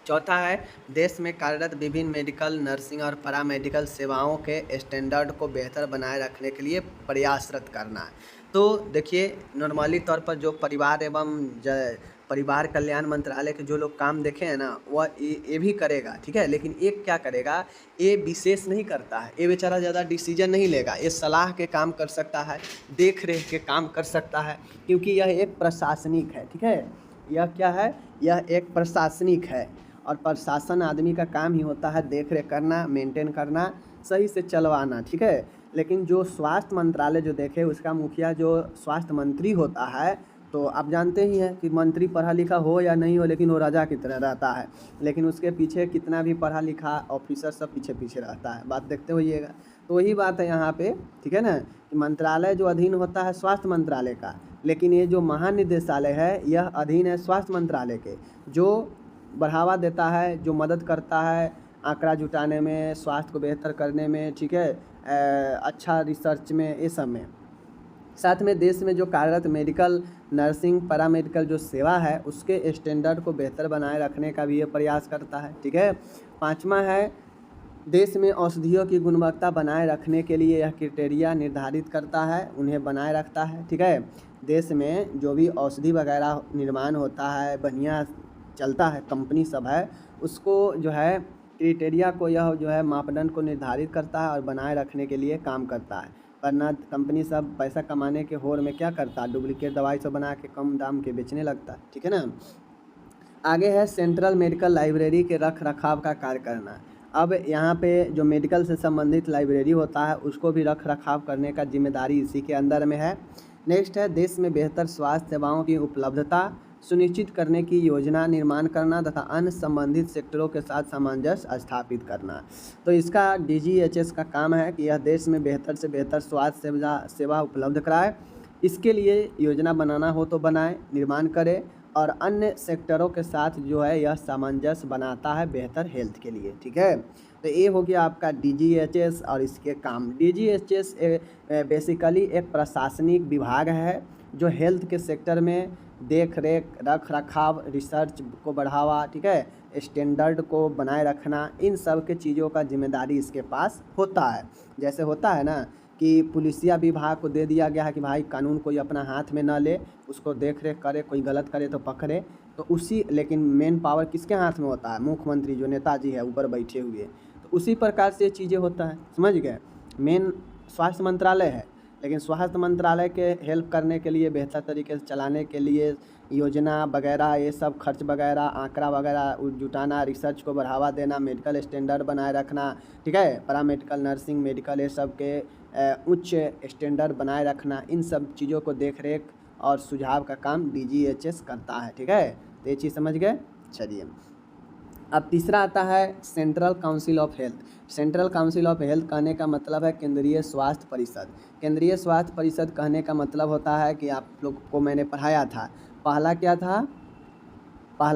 [SPEAKER 1] चौथा है देश में कार्यरत विभिन्न मेडिकल, नर्सिंग और पैरामेडिकल सेवाओं के स्टैंडर्ड को बेहतर बनाए रखने के लिए प्रयासरत करना है। तो देखिए, नॉर्मली तौर पर जो परिवार एवं परिवार कल्याण मंत्रालय के जो लोग काम देखे हैं ना, वह ये भी करेगा, ठीक है। लेकिन ये क्या करेगा, ये विशेष नहीं करता है, ये बेचारा ज़्यादा डिसीजन नहीं लेगा, ये सलाह के काम कर सकता है, देख रेख के काम कर सकता है, क्योंकि यह एक प्रशासनिक है, ठीक है। यह क्या है, यह एक प्रशासनिक है, और प्रशासन आदमी का काम ही होता है देख रेख करना, मेंटेन करना, सही से चलवाना, ठीक है। लेकिन जो स्वास्थ्य मंत्रालय जो देखे, उसका मुखिया जो स्वास्थ्य मंत्री होता है, तो आप जानते ही हैं कि मंत्री पढ़ा लिखा हो या नहीं हो, लेकिन वो राजा की तरह रहता है, लेकिन उसके पीछे कितना भी पढ़ा लिखा ऑफिसर सब पीछे पीछे रहता है, बात देखते होइएगा। तो वही बात है यहाँ पे, ठीक है ना, कि मंत्रालय जो अधीन होता है स्वास्थ्य मंत्रालय का, लेकिन ये जो महानिदेशालय है यह अधीन है स्वास्थ्य मंत्रालय के, जो बढ़ावा देता है, जो मदद करता है आंकड़ा जुटाने में, स्वास्थ्य को बेहतर करने में, ठीक है, अच्छा रिसर्च में, ये सब में। साथ में देश में जो कार्यरत मेडिकल, नर्सिंग, पैरामेडिकल जो सेवा है उसके स्टैंडर्ड को बेहतर बनाए रखने का भी ये प्रयास करता है, ठीक है। पाँचवा है, देश में औषधियों की गुणवत्ता बनाए रखने के लिए यह क्राइटेरिया निर्धारित करता है, उन्हें बनाए रखता है, ठीक है। देश में जो भी औषधि वगैरह निर्माण होता है, बढ़िया चलता है, कंपनी सब है, उसको जो है क्राइटेरिया को, यह जो है मापदंड को निर्धारित करता है और बनाए रखने के लिए काम करता है। वरना कंपनी सब पैसा कमाने के होड़ में क्या करता है, डुप्लीकेट दवाई सब बना के कम दाम के बेचने लगता है, ठीक है ना। आगे है सेंट्रल मेडिकल लाइब्रेरी के रख रखाव का कार्य करना। अब यहाँ पे जो मेडिकल से संबंधित लाइब्रेरी होता है उसको भी रख रखाव करने का जिम्मेदारी इसी के अंदर में है। नेक्स्ट है, देश में बेहतर स्वास्थ्य सेवाओं की उपलब्धता सुनिश्चित करने की योजना निर्माण करना तथा अन्य संबंधित सेक्टरों के साथ सामंजस्य स्थापित करना। तो इसका DGHS का काम है कि यह देश में बेहतर से बेहतर स्वास्थ्य सेवा उपलब्ध कराए, इसके लिए योजना बनाना हो तो बनाए, निर्माण करे, और अन्य सेक्टरों के साथ जो है यह सामंजस्य बनाता है बेहतर हेल्थ के लिए, ठीक है। तो ये हो गया आपका DGHS और इसके काम। DGHS बेसिकली एक प्रशासनिक विभाग है जो हेल्थ के सेक्टर में देख रेख, रख रखाव, रिसर्च को बढ़ावा, ठीक है, स्टैंडर्ड को बनाए रखना, इन सब के चीज़ों का जिम्मेदारी इसके पास होता है। जैसे होता है ना कि पुलिसिया विभाग को दे दिया गया है कि भाई कानून कोई अपना हाथ में ना ले, उसको देख रेख करे, कोई गलत करे तो पकड़े, तो उसी, लेकिन मेन पावर किसके हाथ में होता है, मुख्यमंत्री जो नेताजी है ऊपर बैठे हुए, तो उसी प्रकार से ये चीज़ें होता है, समझ गए। मेन स्वास्थ्य मंत्रालय है, लेकिन स्वास्थ्य मंत्रालय के हेल्प करने के लिए, बेहतर तरीके से चलाने के लिए योजना वगैरह, ये सब खर्च वगैरह, आंकड़ा वगैरह जुटाना, रिसर्च को बढ़ावा देना, मेडिकल स्टैंडर्ड बनाए रखना, ठीक है, पैरामेडिकल, नर्सिंग, मेडिकल, ये सब के उच्च स्टैंडर्ड बनाए रखना, इन सब चीज़ों को देख रेख और सुझाव का काम DGHS करता है, ठीक है। तो ये चीज़ समझ गए। चलिए, अब तीसरा आता है central council of health. Central council of health कहने का मतलब है केंद्रीय स्वास्थ्य परिषद। केंद्रीय स्वास्थ्य परिषद कहने का मतलब होता है कि आप लोग को मैंने पढ़ाया था, पहला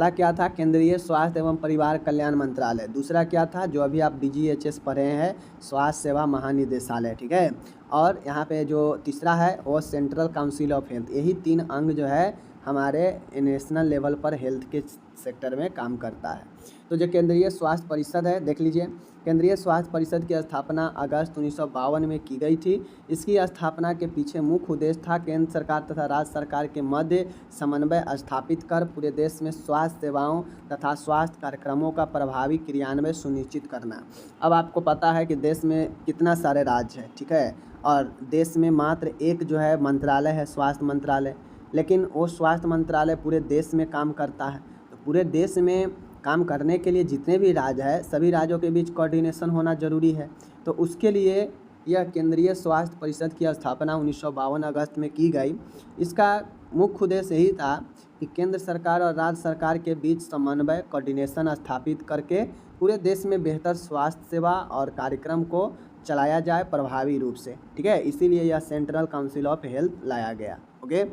[SPEAKER 1] क्या था, केंद्रीय स्वास्थ्य एवं परिवार कल्याण मंत्रालय। दूसरा क्या था, जो अभी आप DGHS पढ़े हैं, स्वास्थ्य सेवा महानिदेशालय, ठीक है। और यहाँ पे जो तीसरा है वो सेंट्रल काउंसिल ऑफ हेल्थ। यही 3 अंग जो है हमारे नेशनल लेवल पर हेल्थ के सेक्टर में काम करता है। तो जो केंद्रीय स्वास्थ्य परिषद है, देख लीजिए, केंद्रीय स्वास्थ्य परिषद की स्थापना अगस्त 1952 में की गई थी। इसकी स्थापना के पीछे मुख्य उद्देश्य था केंद्र सरकार तथा राज्य सरकार के मध्य समन्वय स्थापित कर पूरे देश में स्वास्थ्य सेवाओं तथा स्वास्थ्य कार्यक्रमों का प्रभावी क्रियान्वयन सुनिश्चित करना। अब आपको पता है कि देश में कितना सारे राज्य है, ठीक है, और देश में मात्र एक जो है मंत्रालय है, स्वास्थ्य मंत्रालय, लेकिन वो स्वास्थ्य मंत्रालय पूरे देश में काम करता है। तो पूरे देश में काम करने के लिए जितने भी राज्य है, सभी राज्यों के बीच कोऑर्डिनेशन होना जरूरी है। तो उसके लिए यह केंद्रीय स्वास्थ्य परिषद की स्थापना 1952 अगस्त में की गई। इसका मुख्य उद्देश्य यही था कि केंद्र सरकार और राज्य सरकार के बीच समन्वय, कोऑर्डिनेशन स्थापित करके पूरे देश में बेहतर स्वास्थ्य सेवा और कार्यक्रम को चलाया जाए प्रभावी रूप से, ठीक है। इसीलिए यह सेंट्रल काउंसिल ऑफ हेल्थ लाया गया। ओके,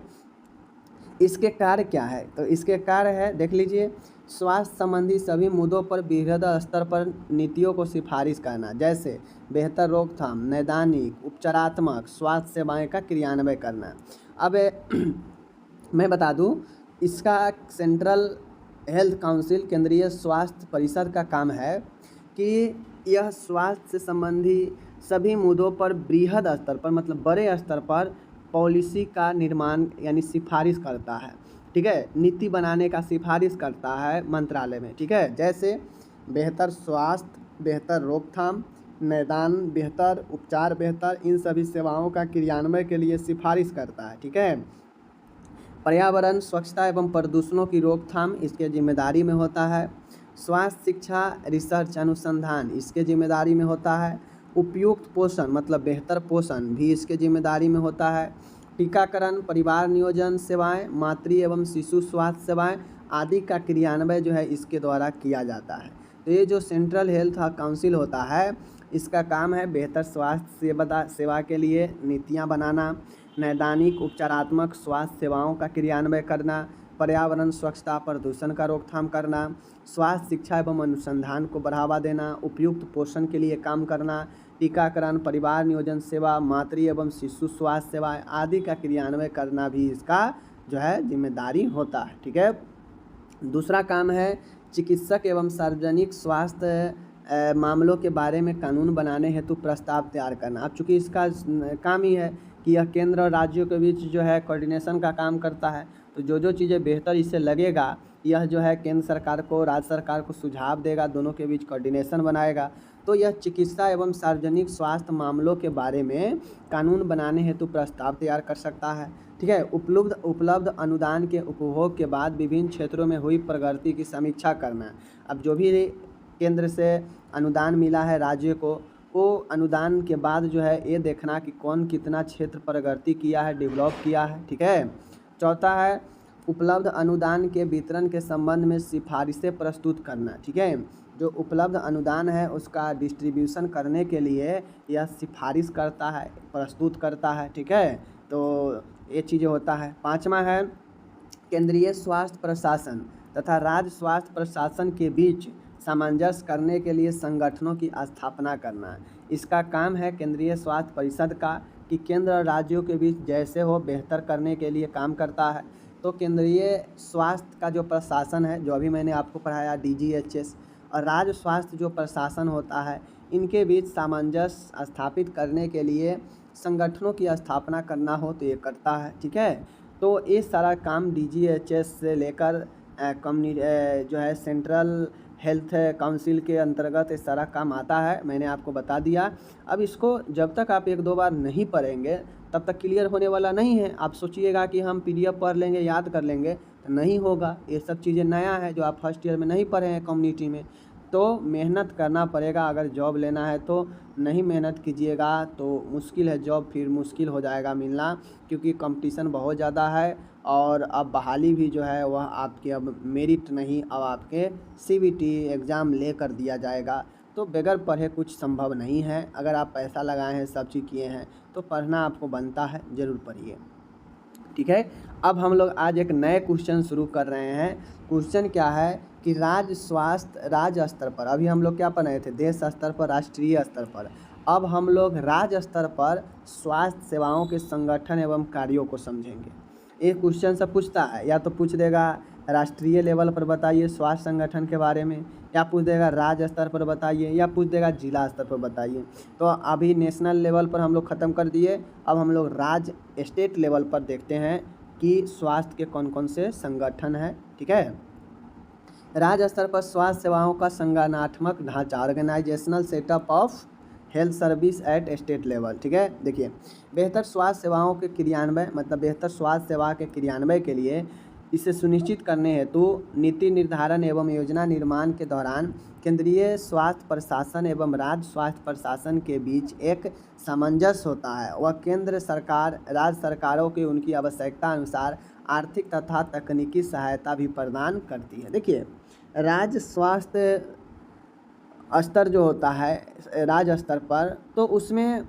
[SPEAKER 1] इसके कार्य क्या है, तो इसके कार्य है, देख लीजिए, स्वास्थ्य संबंधी सभी मुद्दों पर बृहद स्तर पर नीतियों को सिफारिश करना, जैसे बेहतर रोकथाम, नैदानिक, उपचारात्मक स्वास्थ्य सेवाएं का क्रियान्वयन करना। अब मैं बता दूं, इसका सेंट्रल हेल्थ काउंसिल, केंद्रीय स्वास्थ्य परिषद का काम है कि यह स्वास्थ्य से संबंधी सभी मुद्दों पर बृहद स्तर पर, मतलब बड़े स्तर पर पॉलिसी का निर्माण यानी सिफारिश करता है, ठीक है, नीति बनाने का सिफारिश करता है मंत्रालय में, ठीक है। जैसे बेहतर स्वास्थ्य, बेहतर रोकथाम, निदान बेहतर, उपचार बेहतर, इन सभी सेवाओं का क्रियान्वयन के लिए सिफारिश करता है, ठीक है। पर्यावरण, स्वच्छता एवं प्रदूषणों की रोकथाम इसके जिम्मेदारी में होता है। स्वास्थ्य, शिक्षा, रिसर्च, अनुसंधान इसके जिम्मेदारी में होता है। उपयुक्त पोषण मतलब बेहतर पोषण भी इसके जिम्मेदारी में होता है। टीकाकरण, परिवार नियोजन सेवाएं, मातृ एवं शिशु स्वास्थ्य सेवाएं आदि का क्रियान्वयन जो है इसके द्वारा किया जाता है। तो ये जो सेंट्रल हेल्थ काउंसिल होता है, इसका काम है बेहतर स्वास्थ्य सेवा के लिए नीतियाँ बनाना, नैदानिक उपचारात्मक स्वास्थ्य सेवाओं का क्रियान्वयन करना, पर्यावरण, स्वच्छता, प्रदूषण का रोकथाम करना, स्वास्थ्य, शिक्षा एवं अनुसंधान को बढ़ावा देना, उपयुक्त पोषण के लिए काम करना, टीकाकरण, परिवार नियोजन सेवा, मातृ एवं शिशु स्वास्थ्य सेवाएं आदि का क्रियान्वयन करना भी इसका जो है जिम्मेदारी होता है, ठीक है। दूसरा काम है चिकित्सक एवं सार्वजनिक स्वास्थ्य मामलों के बारे में कानून बनाने हेतु प्रस्ताव तैयार करना। अब चूँकि इसका काम ही है कि यह केंद्र और राज्यों के बीच जो है कोऑर्डिनेशन का काम करता है, तो जो चीज़ें बेहतर इससे लगेगा यह जो है केंद्र सरकार को, राज्य सरकार को सुझाव देगा, दोनों के बीच कोऑर्डिनेशन बनाएगा। तो यह चिकित्सा एवं सार्वजनिक स्वास्थ्य मामलों के बारे में कानून बनाने हेतु प्रस्ताव तैयार कर सकता है, ठीक है। उपलब्ध अनुदान के उपभोग के बाद विभिन्न क्षेत्रों में हुई प्रगति की समीक्षा करना। अब जो भी केंद्र से अनुदान मिला है राज्य को, वो अनुदान के बाद जो है ये देखना कि कौन कितना क्षेत्र प्रगति किया है, डेवलप किया है, ठीक है। चौथा है उपलब्ध अनुदान के वितरण के संबंध में सिफारिशें प्रस्तुत करना, ठीक है। जो उपलब्ध अनुदान है उसका डिस्ट्रीब्यूशन करने के लिए यह सिफारिश करता है, प्रस्तुत करता है, ठीक है। तो ये चीज़ें होता है। पाँचवा है केंद्रीय स्वास्थ्य प्रशासन तथा राज्य स्वास्थ्य प्रशासन के बीच सामंजस्य करने के लिए संगठनों की स्थापना करना। इसका काम है केंद्रीय स्वास्थ्य परिषद का कि केंद्र और राज्यों के बीच जैसे हो बेहतर करने के लिए काम करता है। तो केंद्रीय स्वास्थ्य का जो प्रशासन है, जो अभी मैंने आपको पढ़ाया DGHS, और राज्य स्वास्थ्य जो प्रशासन होता है, इनके बीच सामंजस्य स्थापित करने के लिए संगठनों की स्थापना करना हो तो ये करता है, ठीक है। तो ये सारा काम DGHS से लेकर जो है सेंट्रल हेल्थ काउंसिल के अंतर्गत ये सारा काम आता है, मैंने आपको बता दिया। अब इसको जब तक आप 1-2 बार नहीं पढ़ेंगे तब तक क्लियर होने वाला नहीं है। आप सोचिएगा कि हम PDF पढ़ लेंगे, याद कर लेंगे, तो नहीं होगा। ये सब चीज़ें नया है जो आप फर्स्ट ईयर में नहीं पढ़े हैं कम्युनिटी में, तो मेहनत करना पड़ेगा। अगर जॉब लेना है तो नहीं मेहनत कीजिएगा तो मुश्किल है, जॉब फिर मुश्किल हो जाएगा मिलना, क्योंकि कंपटीशन बहुत ज़्यादा है। और अब बहाली भी जो है वह आपके अब मेरिट नहीं, अब आपके CBT एग्ज़ाम लेकर दिया जाएगा। तो बगैर पढ़े कुछ संभव नहीं है। अगर आप पैसा लगाए हैं, सब चीज़ किए हैं, तो पढ़ना आपको बनता है, ज़रूर पढ़िए, ठीक है। अब हम लोग आज एक नए क्वेश्चन शुरू कर रहे हैं। क्वेश्चन क्या है कि राज्य स्तर पर, अभी हम लोग क्या पढ़ रहे थे, देश स्तर पर, राष्ट्रीय स्तर पर, अब हम लोग राज्य स्तर पर स्वास्थ्य सेवाओं के संगठन एवं कार्यों को समझेंगे। एक क्वेश्चन से पूछता है, या तो पूछ देगा राष्ट्रीय लेवल पर बताइए स्वास्थ्य संगठन के बारे में, या पूछ देगा राज्य स्तर पर बताइए, या पूछ देगा जिला स्तर पर बताइए। तो अभी नेशनल लेवल पर हम लोग ख़त्म कर दिए, अब हम लोग राज्य स्टेट लेवल पर देखते हैं कि स्वास्थ्य के कौन कौन से संगठन हैं, ठीक है। राज्य स्तर पर स्वास्थ्य सेवाओं का संगठनात्मक ढांचा, organisational setup of health service at state level, ठीक है। देखिए, बेहतर स्वास्थ्य सेवाओं के क्रियान्वयन मतलब बेहतर स्वास्थ्य सेवा के क्रियान्वयन के लिए इसे सुनिश्चित करने हेतु नीति निर्धारण एवं योजना निर्माण के दौरान केंद्रीय स्वास्थ्य प्रशासन एवं राज्य स्वास्थ्य प्रशासन के बीच एक सामंजस्य होता है। वह केंद्र सरकार राज्य सरकारों की उनकी आवश्यकता अनुसार आर्थिक तथा तकनीकी सहायता भी प्रदान करती है। देखिए, राज्य स्वास्थ्य स्तर जो होता है राज्य स्तर पर, तो उसमें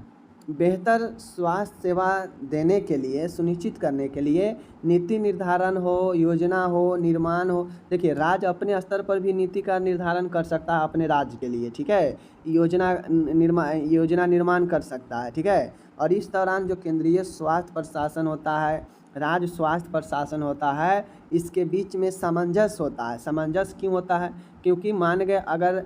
[SPEAKER 1] बेहतर स्वास्थ्य सेवा देने के लिए, सुनिश्चित करने के लिए नीति निर्धारण हो, योजना हो, निर्माण हो। देखिए, राज्य अपने स्तर पर भी नीति का निर्धारण कर सकता है अपने राज्य के लिए, ठीक है। योजना निर्माण कर सकता है, ठीक है। और इस दौरान जो केंद्रीय स्वास्थ्य प्रशासन होता है, राज्य स्वास्थ्य प्रशासन होता है, इसके बीच में सामंजस्य होता है। सामंजस्य क्यों होता है? क्योंकि मान गए अगर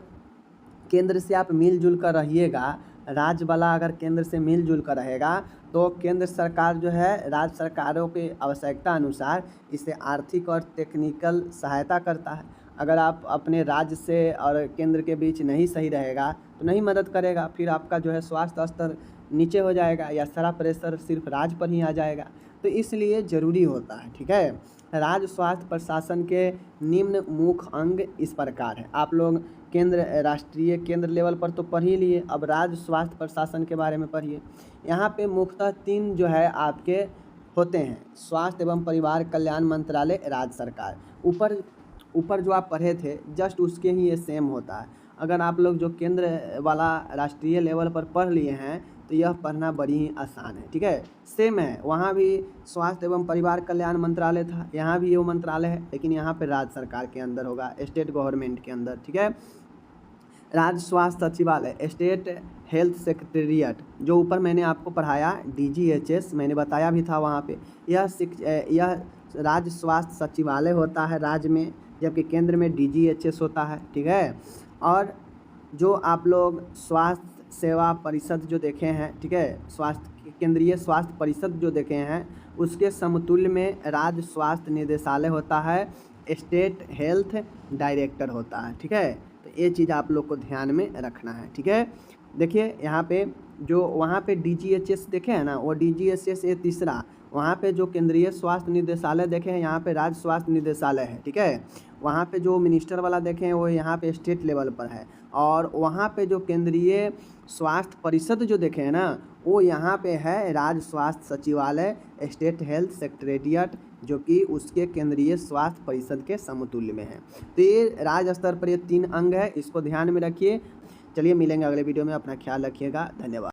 [SPEAKER 1] केंद्र से आप मिलजुल कर रहिएगा, राज्य वाला अगर केंद्र से मिलजुल कर रहेगा तो केंद्र सरकार जो है राज्य सरकारों की आवश्यकता अनुसार इसे आर्थिक और टेक्निकल सहायता करता है। अगर आप अपने राज्य से और केंद्र के बीच नहीं सही रहेगा तो नहीं मदद करेगा, फिर आपका जो है स्वास्थ्य स्तर नीचे हो जाएगा या सारा प्रेशर सिर्फ राज्य पर ही आ जाएगा। तो इसलिए ज़रूरी होता है, ठीक है। राज्य स्वास्थ्य प्रशासन के निम्न मुख्य अंग इस प्रकार है। आप लोग राष्ट्रीय केंद्र लेवल पर तो पढ़ ही लिए, अब राज्य स्वास्थ्य प्रशासन के बारे में पढ़िए। यहाँ पे मुख्यतः 3 जो है आपके होते हैं, स्वास्थ्य एवं परिवार कल्याण मंत्रालय, राज्य सरकार। ऊपर जो आप पढ़े थे जस्ट उसके ही ये सेम होता है। अगर आप लोग जो केंद्र वाला राष्ट्रीय लेवल पर पढ़ लिए हैं तो यह पढ़ना बड़ी ही आसान है, ठीक है। सेम है, वहाँ भी स्वास्थ्य एवं परिवार कल्याण मंत्रालय था, यहाँ भी ये मंत्रालय है, लेकिन यहाँ पे राज्य सरकार के अंदर होगा, स्टेट गवर्नमेंट के अंदर, ठीक है। राज्य स्वास्थ्य सचिवालय, स्टेट हेल्थ सेक्रेटेरिएट, जो ऊपर मैंने आपको पढ़ाया DGHS मैंने बताया भी था वहाँ पे, यह राज्य स्वास्थ्य सचिवालय होता है राज्य में, जबकि केंद्र में DGHS होता है, ठीक है। और जो आप लोग स्वास्थ्य सेवा परिषद जो देखे हैं, ठीक है, केंद्रीय स्वास्थ्य परिषद जो देखे हैं, उसके समतुल्य में राज्य स्वास्थ्य निदेशालय होता है, स्टेट हेल्थ डायरेक्टर होता है, ठीक है। तो ये चीज़ आप लोग को ध्यान में रखना है, ठीक है। देखिए यहाँ पे जो वहाँ पे DGHS देखे हैं ना, वो DGHS ये तीसरा, वहाँ पे जो केंद्रीय स्वास्थ्य निदेशालय देखे हैं यहाँ पे राज्य स्वास्थ्य निदेशालय है, ठीक है। वहाँ पे जो मिनिस्टर वाला देखे हैं वो यहाँ पे स्टेट लेवल पर है, और वहाँ पे जो केंद्रीय स्वास्थ्य परिषद जो देखे हैं ना वो यहाँ पे है राज्य स्वास्थ्य सचिवालय, स्टेट हेल्थ सेक्रेटेरिएट, जो कि उसके केंद्रीय स्वास्थ्य परिषद के समतुल्य में है। तो ये राज्य स्तर पर ये 3 अंग है, इसको ध्यान में रखिए। चलिए मिलेंगे अगले वीडियो में, अपना ख्याल रखिएगा, धन्यवाद।